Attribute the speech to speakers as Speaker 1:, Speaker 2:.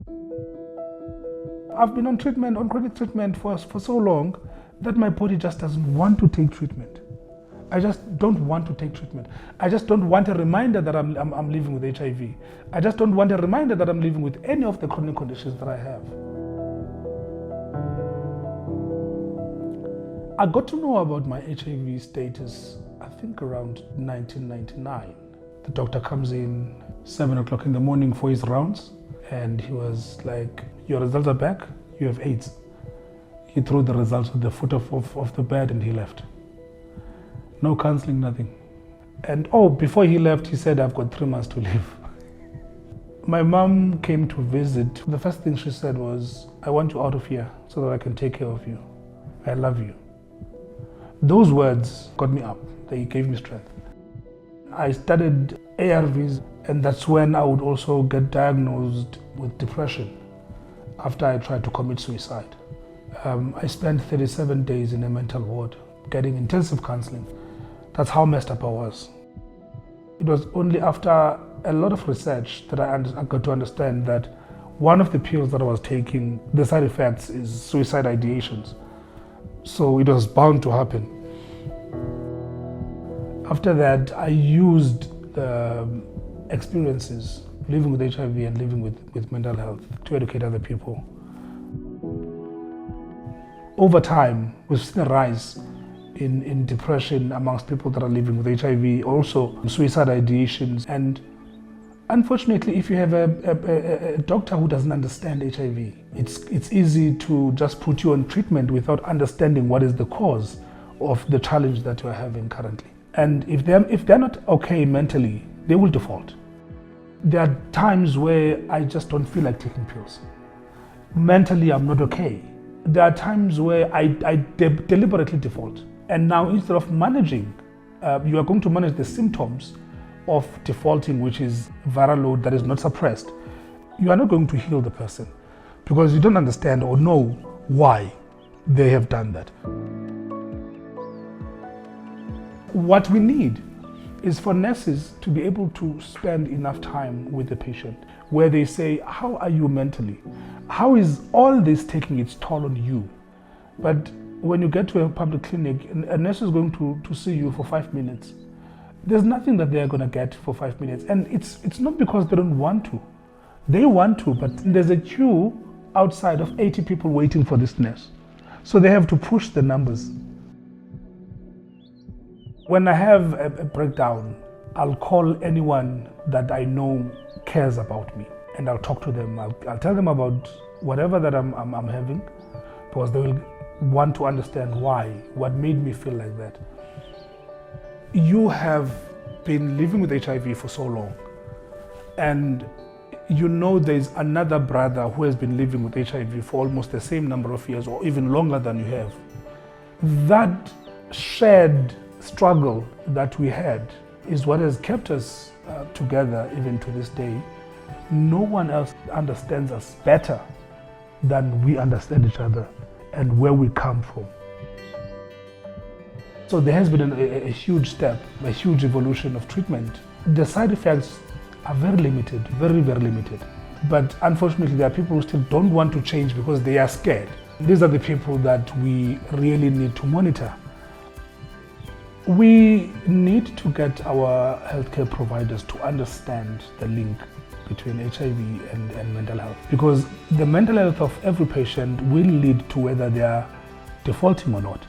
Speaker 1: I've been on treatment, on chronic treatment for so long that my body just doesn't want to take treatment. I just don't want to take treatment. I just don't want a reminder that I'm living with HIV. I just don't want a reminder that I'm living with any of the chronic conditions that I have. I got to know about my HIV status, I think around 1999. The doctor comes in 7 o'clock in the morning for his rounds, and he was like, "Your results are back, you have AIDS." He threw the results at the foot of the bed and he left. No counseling, nothing. And before he left, he said, "I've got 3 months to live." My mom came to visit. The first thing she said was, "I want you out of here so that I can take care of you. I love you." Those words got me up. They gave me strength. I started ARVs, and that's when I would also get diagnosed with depression after I tried to commit suicide. I spent 37 days in a mental ward getting intensive counseling. That's how messed up I was. It was only after a lot of research that I got to understand that one of the pills that I was taking, the side effects is suicide ideations. So it was bound to happen. After that, I used the experiences living with HIV and living with mental health to educate other people. Over time, we've seen a rise in depression amongst people that are living with HIV, also suicide ideations. And unfortunately, if you have a doctor who doesn't understand HIV, it's easy to just put you on treatment without understanding what is the cause of the challenge that you're having currently. And if they're not okay mentally, they will default. There are times where I just don't feel like taking pills. Mentally, I'm not okay. There are times where I deliberately default. And now instead of managing, you are going to manage the symptoms of defaulting, which is viral load that is not suppressed. You are not going to heal the person because you don't understand or know why they have done that. What we need is for nurses to be able to spend enough time with the patient where they say, "How are you mentally? How is all this taking its toll on you?" But when you get to a public clinic, a nurse is going to see you for 5 minutes. There's nothing that they're going to get for 5 minutes. And it's not because they don't want to. They want to, but there's a queue outside of 80 people waiting for this nurse. So they have to push the numbers. When I have a breakdown, I'll call anyone that I know cares about me, and I'll talk to them. I'll tell them about whatever that I'm having, because they will want to understand why, what made me feel like that. You have been living with HIV for so long, and you know there's another brother who has been living with HIV for almost the same number of years or even longer than you have. That shared struggle that we had is what has kept us together even to this day. No one else understands us better than we understand each other and where we come from. So there has been a huge step, a huge evolution of treatment. The side effects are very limited, very, very limited. But unfortunately, there are people who still don't want to change because they are scared. These are the people that we really need to monitor. We need to get our healthcare providers to understand the link between HIV and mental health, because the mental health of every patient will lead to whether they are defaulting or not.